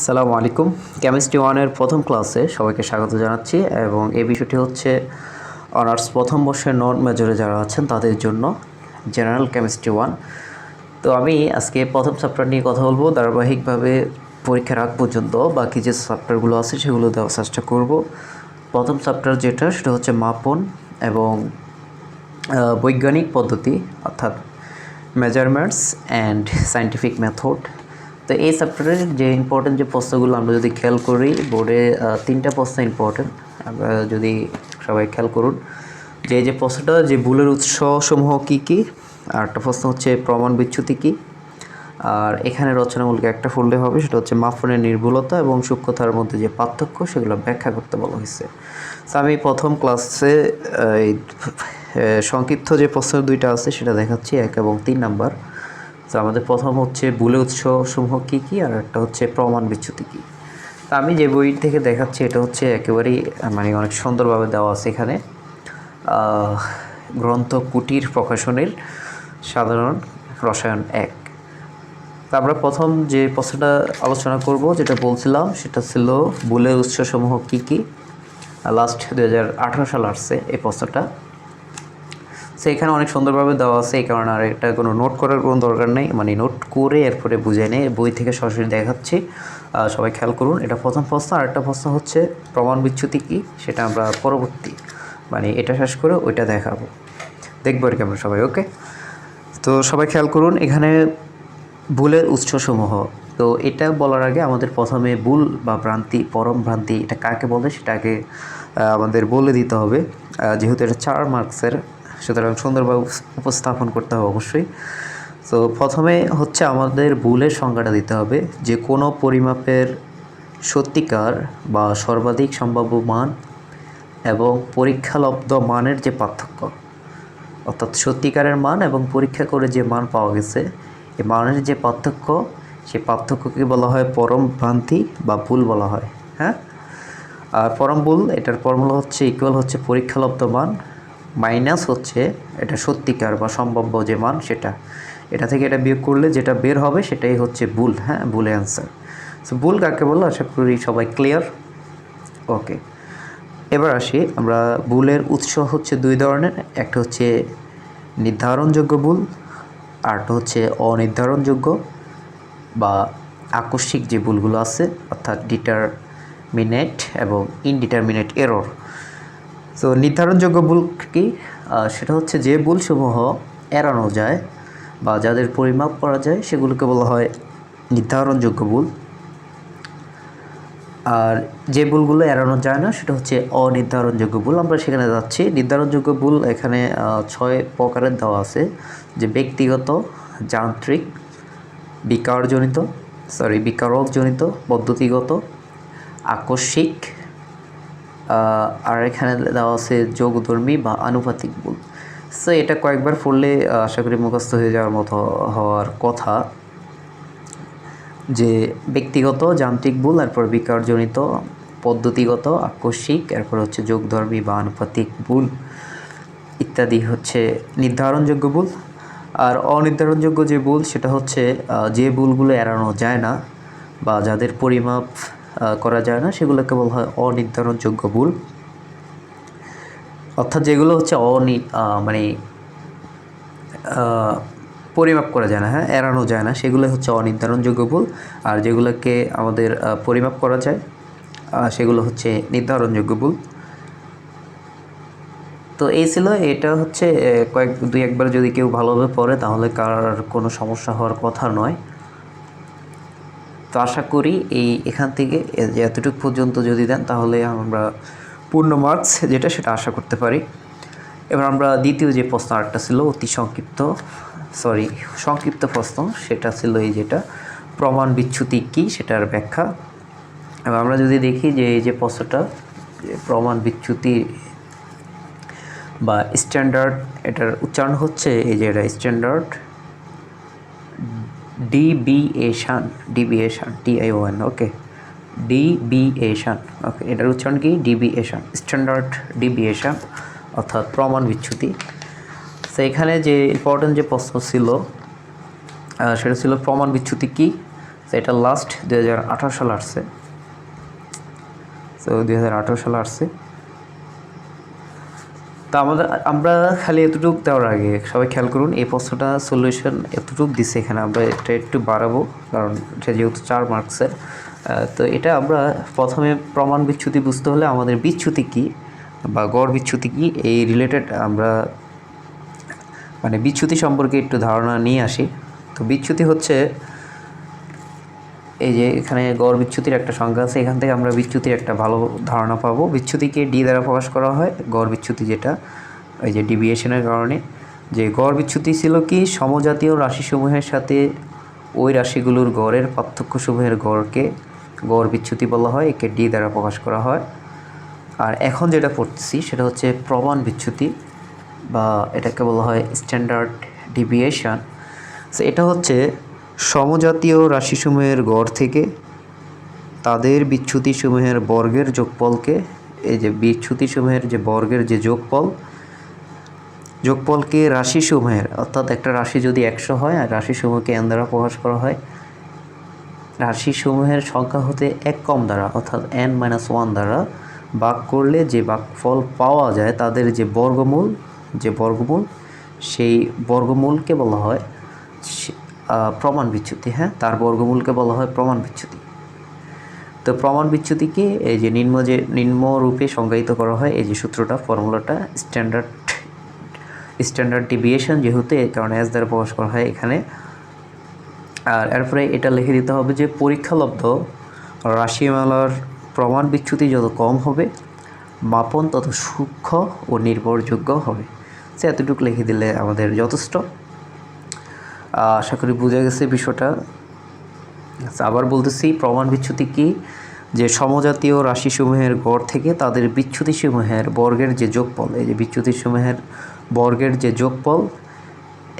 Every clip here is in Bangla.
আসসালামু আলাইকুম। কেমিস্ট্রি ওয়ানের প্রথম ক্লাসে সবাইকে স্বাগত জানাচ্ছি এবং এই বিষয়টি হচ্ছে অনার্স প্রথম বর্ষের নন মেজরে যারা আছেন তাদের জন্য জেনারেল কেমিস্ট্রি ওয়ান। তো আমি আজকে প্রথম চ্যাপ্টার নিয়ে কথা বলবো। ধারাবাহিকভাবে পরীক্ষার আগ পর্যন্ত বাকি যে চ্যাপ্টারগুলো আছে সেগুলো দেওয়ার চেষ্টা করব। প্রথম চ্যাপ্টার যেটা সেটা হচ্ছে মাপন এবং বৈজ্ঞানিক পদ্ধতি, অর্থাৎ মেজারমেন্টস অ্যান্ড সায়েন্টিফিক মেথড। তো এই চ্যাপ্টারের যে ইম্পর্টেন্ট যে প্রশ্নগুলো আমরা যদি খেয়াল করি, বোর্ডে তিনটা প্রশ্ন ইম্পর্টেন্ট। আমরা যদি সবাই খেয়াল করুন যে প্রশ্নটা যে ভুলের উৎসসমূহ কী কী, আর একটা প্রশ্ন হচ্ছে প্রমাণ বিচ্যুতি কী, আর এখানে রচনামূলক একটা ফুলডে হবে, সেটা হচ্ছে মাপনের নির্ভুলতা এবং সূক্ষ্মতার মধ্যে যে পার্থক্য সেগুলো ব্যাখ্যা করতে বলা হয়েছে। তো আমি প্রথম ক্লাসে এই সংক্ষিপ্ত যে প্রশ্ন দুইটা আছে সেটা দেখাচ্ছি, 1 এবং 3 নাম্বার। তো আমাদের প্রথম হচ্ছে ভুলের উৎসসমূহ কী কী, আর একটা হচ্ছে প্রমাণ বিচ্যুতি কী। তা আমি যে বই থেকে দেখাচ্ছি এটা হচ্ছে একেবারেই অনেক সুন্দরভাবে দেওয়া আছে এখানে। গ্রন্থ কুটির প্রকাশনের সাধারণ রসায়ন 1। তা আমরা প্রথম যে প্রশ্নটা আলোচনা করব, যেটা বলছিলাম সেটা ছিল ভুলের উৎসসমূহ কী কী। লাস্ট 2018 সাল আসছে এই প্রশ্নটা। সো এখানে অনেক সুন্দরভাবে দেওয়া আছে, এই কারণে আর এটা কোনো নোট করার কোনো দরকার নেই, নোট করে এরপরে বুঝে নেই, বই থেকে সরাসরি দেখাচ্ছি। সবাই খেয়াল করুন, এটা প্রথম প্রশ্ন। আর একটা প্রশ্ন হচ্ছে প্রমাণ বিচ্যুতি কী, সেটা আমরা পরবর্তী এটা শেষ করে ওইটা দেখাবো, দেখবো আর কি আমরা সবাই। ওকে, তো সবাই খেয়াল করুন এখানে ভুলের উৎসসমূহ। তো এটা বলার আগে আমাদের প্রথমে ভুল বা ভ্রান্তি, পরম ভ্রান্তি এটা কাকে বলে সেটাকে আমাদের বলে দিতে হবে। যেহেতু এটা 4 মার্কসের, সুতরাং সুন্দরভাবে উপস্থাপন করতে হবে অবশ্যই। তো প্রথমে হচ্ছে আমাদের ভুলের সংজ্ঞাটা দিতে হবে, যে কোনো পরিমাপের সত্যিকার বা সর্বাধিক সম্ভাব্য মান এবং পরীক্ষালব্ধ মানের যে পার্থক্য, অর্থাৎ সত্যিকারের মান এবং পরীক্ষা করে যে মান পাওয়া গেছে এই মানের যে পার্থক্য, সেই পার্থক্যকে বলা হয় পরম ভ্রান্তি বা ভুল বলা হয়। হ্যাঁ, আর পরম ভুল এটার ফর্মুলা হচ্ছে ইকুয়াল হচ্ছে পরীক্ষালব্ধ মান মাইনাস হচ্ছে এটা সত্যিকার বা সম্ভাব্য যে মান সেটা, এটা থেকে এটা বিয়োগ করলে যেটা বের হবে সেটাই হচ্ছে ভুল। হ্যাঁ, ভুলের অ্যান্সার। সো ভুল কাকে বললো আশা করি সবাই ক্লিয়ার। ওকে, এবার আসি আমরা। ভুলের উৎস হচ্ছে 2 ধরনের, একটা হচ্ছে নির্ধারণযোগ্য ভুল, আরটা হচ্ছে অনির্ধারণযোগ্য বা আকস্মিক যে ভুলগুলো আছে, অর্থাৎ ডিটারমিনেট এবং ইনডিটারমিনেট এরর। তো নির্ধারণযোগ্য ভুল কি, সেটা হচ্ছে যে ভুলসমূহ এড়ানো যায় বা যাদের পরিমাপ করা যায় সেগুলোকে বলা হয় নির্ধারণযোগ্য ভুল। আর যে ভুলগুলো এড়ানো যায় না সেটা হচ্ছে অনির্ধারণযোগ্য ভুল। আমরা সেখানে যাচ্ছি। নির্ধারণযোগ্য ভুল এখানে 6 প্রকারের দেওয়া আছে, যে ব্যক্তিগত, যান্ত্রিক, বিকারকজনিত, পদ্ধতিগত, আকস্মিক, আর এখানে দেওয়া আছে যোগধর্মী বা আনুপাতিক ভুল। সো এটা কয়েকবার পড়লে আশা করি মুখস্থ হয়ে যাওয়ার মতো হওয়ার কথা, যে ব্যক্তিগত, যান্ত্রিক ভুল, এরপর বিকারজনিত, পদ্ধতিগত, আকস্মিক, এরপর হচ্ছে যোগধর্মী বা আনুপাতিক ভুল ইত্যাদি হচ্ছে নির্ধারণযোগ্য ভুল। আর অনির্ধারণযোগ্য যে ভুল সেটা হচ্ছে যে ভুলগুলো এড়ানো যায় না বা যাদের পরিমাপ করা যায় না সেগুলোকে বলা হয় অনির্ধারণযোগ্য ভুল। অর্থাৎ যেগুলো হচ্ছে পরিমাপ করা যায় না, হ্যাঁ, এড়ানো যায় না, সেগুলো হচ্ছে অনির্ধারণযোগ্য ভুল। আর যেগুলোকে আমাদের পরিমাপ করা যায় সেগুলো হচ্ছে নির্ধারণযোগ্য ভুল। তো এই ছিল, এটা হচ্ছে দুই একবার যদি কেউ ভালোভাবে পড়ে তাহলে কার কোনো সমস্যা হওয়ার কথা নয়। তো আশা করি এখান থেকে এতটুকু পর্যন্ত যদি দেন তাহলে আমরা পূর্ণ মার্কস যেটা সেটা আশা করতে পারি। এবার আমরা দ্বিতীয় যে প্রশ্ন আরেকটা ছিল অতি সংক্ষিপ্ত প্রশ্ন, সেটা ছিল যেটা প্রমাণ বিচ্যুতি কী সেটার ব্যাখ্যা। এবার আমরা যদি দেখি যে এই যে প্রশ্নটা, প্রমাণ বিচ্যুতি বা স্ট্যান্ডার্ড, এটার উচ্চারণ হচ্ছে এটা স্ট্যান্ডার্ড ডিভিয়েশন, TION। ওকে, ডিভিয়েশন। ওকে, এটার উচ্চারণ কি? ডিভিয়েশন, স্ট্যান্ডার্ড ডিভিয়েশন, অর্থাৎ প্রমাণ বিচ্যুতি। তো এখানে যে ইম্পর্টেন্ট যে প্রশ্ন ছিল সেটা ছিল প্রমাণ বিচ্যুতি কী। তো এটা লাস্ট 2018 সালে আসছে। তো 2018 সালে আসছে। তা আমরা খালি এতটুকু দেওয়ার আগে সবাই খেয়াল করুন, এই প্রশ্নটা সলিউশন এতটুকু দিচ্ছে এখানে, আমরা এটা একটু বাড়াবো কারণ এটা যেহেতু 4 মার্কসের। তো এটা আমরা প্রথমে প্রমাণ বিচ্যুতি বুঝতে হলে আমাদের বিচ্যুতি কী বা গড় বিচ্যুতি কী এই রিলেটেড আমরা মানে বিচ্যুতি সম্পর্কে একটু ধারণা নিয়ে আসি। তো বিচ্যুতি হচ্ছে এই যে এখানে গড় বিচ্যুতির একটা সংখ্যা আছে, এখান থেকে আমরা বিচ্যুতির একটা ভালো ধারণা পাবো। বিচ্যুতিকে ডি দ্বারা প্রকাশ করা হয়, গড় বিচ্যুতি যেটা এই যে ডিভিয়েশনের কারণে। যে গড় বিচ্যুতি ছিল কি, সমজাতীয় রাশিসমূহের সাথে ওই রাশিগুলোর গড়ের পার্থক্যসমূহের গড়কে গড় বিচ্যুতি বলা হয়, একে ডি দ্বারা প্রকাশ করা হয়। আর এখন যেটা পড়তেছি সেটা হচ্ছে প্রমাণ বিচ্যুতি বা এটাকে বলা হয় স্ট্যান্ডার্ড ডিভিয়েশন। সো এটা হচ্ছে সমজাতীয় রাশিসমূহের গড় থেকে তাদের বিচ্যুতিসমূহের বর্গের যোগফলকে, এই যে বিচ্যুতিসমূহের যে বর্গের যে যোগফলকে রাশিসমূহের, অর্থাৎ একটা রাশি যদি 100 হয় আর রাশিসমূহকে n দ্বারা প্রকাশ করা হয়, রাশিসমূহের সংখ্যা হতে 1 কম দ্বারা অর্থাৎ n-1 দ্বারা ভাগ করলে যে ভাগফল পাওয়া যায় তাদের যে বর্গমূল সেই বর্গমূলকে বলা হয় প্রমাণ বিচ্যুতি। হ্যাঁ, তার বর্গমূলকে বলা হয় প্রমাণ বিচ্যুতি। তো প্রমাণ বিচ্যুতিকে এই যে নিম্নরূপে সংজ্ঞায়িত করা হয়, এই যে সূত্রটা, ফর্মুলাটা স্ট্যান্ডার্ড ডিভিয়েশন, যেহেতু এই কারণে এস দ্বারা প্রকাশ করা হয় এখানে। আর এরপরে এটা লিখে দিতে হবে যে পরীক্ষালব্ধ রাশিমালার প্রমাণ বিচ্যুতি যত কম হবে মাপন তত সূক্ষ্ম ও নির্ভরযোগ্য হবে। সে এতটুকু লিখে দিলে আমাদের যথেষ্ট। আশা করি বোঝা গেছে বিষয়টা। আবার বলতেছি, প্রমাণ বিচ্যুতি কি, যে সমজাতীয় রাশিসমূহের গড় থেকে তাদের বিচ্যুতিসমূহের বর্গের যে যোগফল, এই যে বিচ্যুতিসমূহের বর্গের যে যোগফল,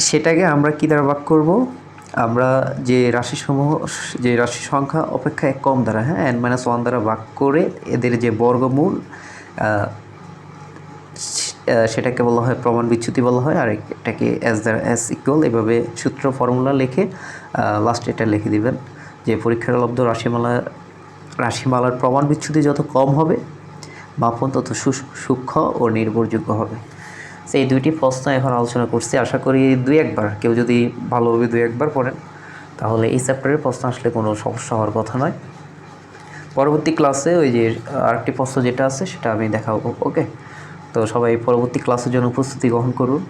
সেটাকে আমরা কী দ্বারা ভাগ করব, আমরা যে রাশি সংখ্যা অপেক্ষা 1 কম দ্বারা, হ্যাঁ, n-1 দ্বারা ভাগ করে এদের যে বর্গমূল সেটাকে বলা হয় প্রমাণ বিচ্যুতি বলা হয়। আর এটাকে এস ইকুয়াল এভাবে সূত্র ফর্মুলা লিখে লাস্টে এটা লিখে দিবেন যে পরীক্ষালব্ধ রাশিমালার প্রমাণ বিচ্যুতি যত কম হবে মাপন তত সূক্ষ্ম ও নির্ভরযোগ্য হবে। তো এই দুইটি প্রশ্ন এখন আলোচনা করছি। আশা করি কেউ যদি ভালোভাবে 2-1 বার পড়েন তাহলে এই চ্যাপ্টারের প্রশ্ন আসলে কোনো সমস্যা হওয়ার কথা নয়। পরবর্তী ক্লাসে ওই যে আরেকটি প্রশ্ন যেটা আছে সেটা আমি দেখাবো। ওকে, তো সবাই পরবর্তী ক্লাসের জন্য প্রস্তুতি গ্রহণ করুন।